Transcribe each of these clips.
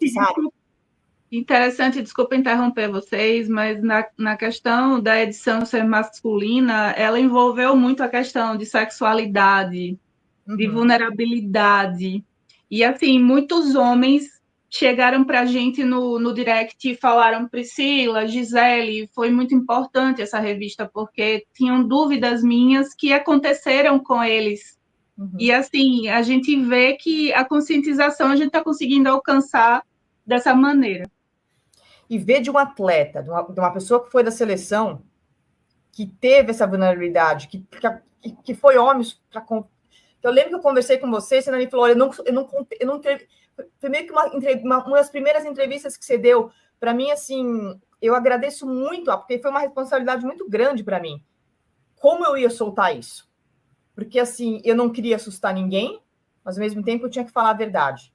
necessário. Interessante, desculpa interromper vocês, mas na questão da edição ser masculina, ela envolveu muito a questão de sexualidade, de vulnerabilidade. E, assim, muitos homens chegaram para a gente no direct e falaram: Priscila, Gisele, foi muito importante essa revista, porque tinham dúvidas minhas que aconteceram com eles. E, assim, a gente vê que a conscientização a gente está conseguindo alcançar dessa maneira. E ver de um atleta, de uma pessoa que foi da seleção, que teve essa vulnerabilidade, que foi homem. Eu lembro que eu conversei com você me falou: olha, eu não foi meio que uma das primeiras entrevistas que você deu. Para mim, assim, eu agradeço muito, porque foi uma responsabilidade muito grande para mim. Como eu ia soltar isso? Porque, assim, eu não queria assustar ninguém, mas, ao mesmo tempo, eu tinha que falar a verdade.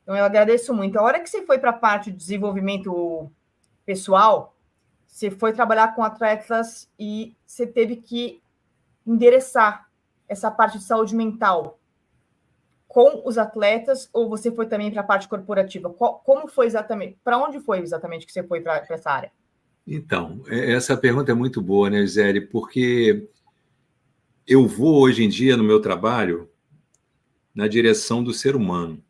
Então, eu agradeço muito. A hora que você foi para a parte de desenvolvimento pessoal, você foi trabalhar com atletas e você teve que endereçar essa parte de saúde mental com os atletas, ou você foi também para a parte corporativa? Como foi exatamente? Para onde foi exatamente que você foi para essa área? Então, essa pergunta é muito boa, né, Gisele? Porque eu vou, hoje em dia, no meu trabalho, na direção do ser humano.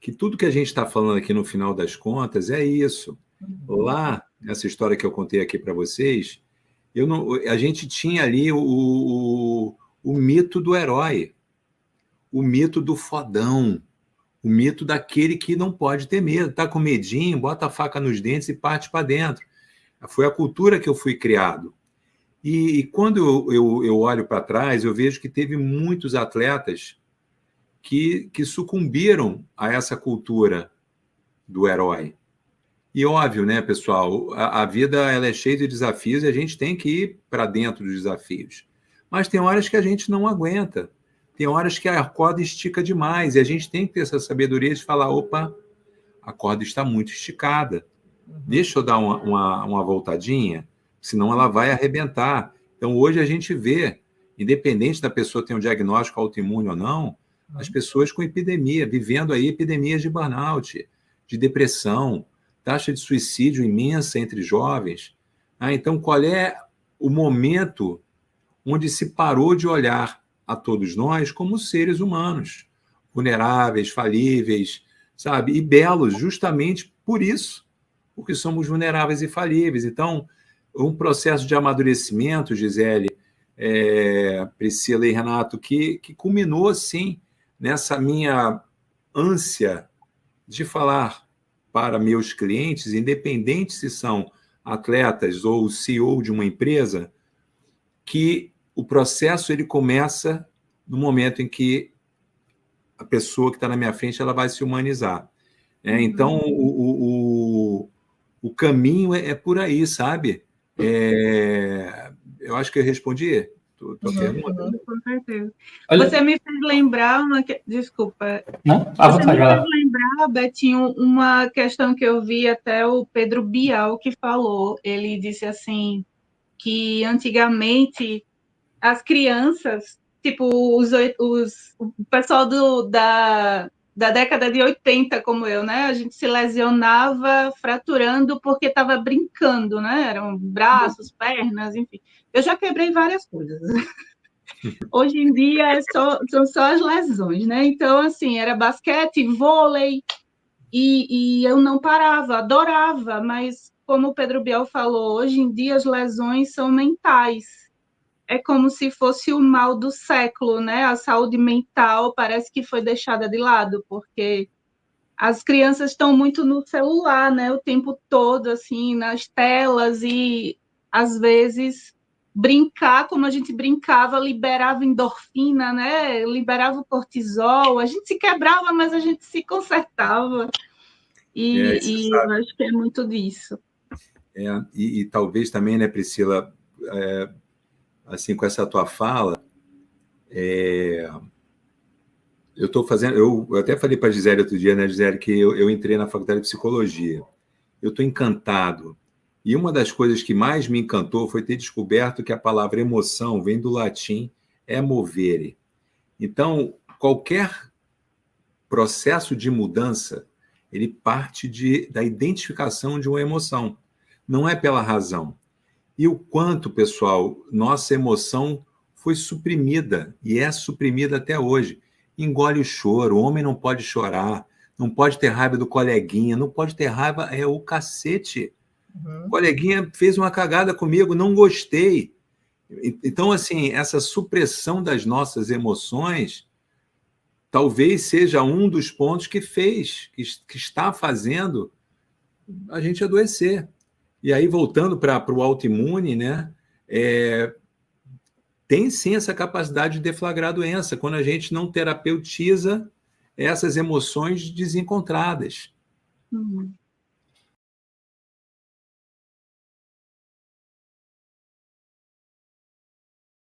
Que tudo que a gente está falando aqui no final das contas é isso. Lá, nessa história que eu contei aqui para vocês, a gente tinha ali o mito do herói, o mito do fodão, o mito daquele que não pode ter medo, tá com medinho, bota a faca nos dentes e parte para dentro. Foi a cultura que eu fui criado. E quando eu olho para trás, eu vejo que teve muitos atletas que sucumbiram a essa cultura do herói. E óbvio, né, pessoal, a vida ela é cheia de desafios e a gente tem que ir para dentro dos desafios. Mas tem horas que a gente não aguenta. Tem horas que a corda estica demais e a gente tem que ter essa sabedoria de falar: opa, a corda está muito esticada. Deixa eu dar uma voltadinha, senão ela vai arrebentar. Então, hoje a gente vê, independente da pessoa ter um diagnóstico autoimune ou não, as pessoas com epidemia, vivendo aí epidemias de burnout, de depressão, taxa de suicídio imensa entre jovens. Então, qual é o momento onde se parou de olhar a todos nós como seres humanos, vulneráveis, falíveis, sabe? E belos, justamente por isso, porque somos vulneráveis e falíveis. Então, um processo de amadurecimento, Gisele, Priscila e Renato, que culminou, sim, nessa minha ânsia de falar para meus clientes, independente se são atletas ou CEO de uma empresa, que o processo ele começa no momento em que a pessoa que está na minha frente ela vai se humanizar. Então, o caminho é por aí, sabe? Eu acho que eu respondi tua pergunta. Com certeza. Você me fez lembrar Desculpa. Não? À vontade, vai lá. Você me fez lembrar, Betinho, uma questão que eu vi até o Pedro Bial que falou. Ele disse assim, que antigamente as crianças, tipo, o pessoal da década de 80, como eu, né? A gente se lesionava fraturando porque estava brincando, né? Eram braços, pernas, enfim. Eu já quebrei várias coisas. Hoje em dia são só as lesões, né? Então, assim, era basquete, vôlei, e eu não parava, adorava, mas como o Pedro Biel falou, hoje em dia as lesões são mentais. É como se fosse o mal do século, né? A saúde mental parece que foi deixada de lado, porque as crianças estão muito no celular, né? O tempo todo, assim, nas telas, e às vezes brincar como a gente brincava liberava endorfina, né? Liberava o cortisol, a gente se quebrava, mas a gente se consertava. E eu acho que é muito disso. E talvez também, né, Priscila, assim, com essa tua fala, eu estou fazendo. Eu até falei para a Gisele outro dia, né, Gisele, que eu entrei na faculdade de psicologia. Eu estou encantado. E uma das coisas que mais me encantou foi ter descoberto que a palavra emoção vem do latim emovere. Então, qualquer processo de mudança, Ele parte da identificação de uma emoção. Não é pela razão. E o quanto, pessoal, nossa emoção foi suprimida, e é suprimida até hoje. Engole o choro, o homem não pode chorar, não pode ter raiva do coleguinha, não pode ter raiva, é o cacete. O coleguinha fez uma cagada comigo, não gostei. Então, assim, essa supressão das nossas emoções talvez seja um dos pontos que está fazendo a gente adoecer. E aí, voltando para o autoimune, né? Tem sim essa capacidade de deflagrar a doença, quando a gente não terapeutiza essas emoções desencontradas.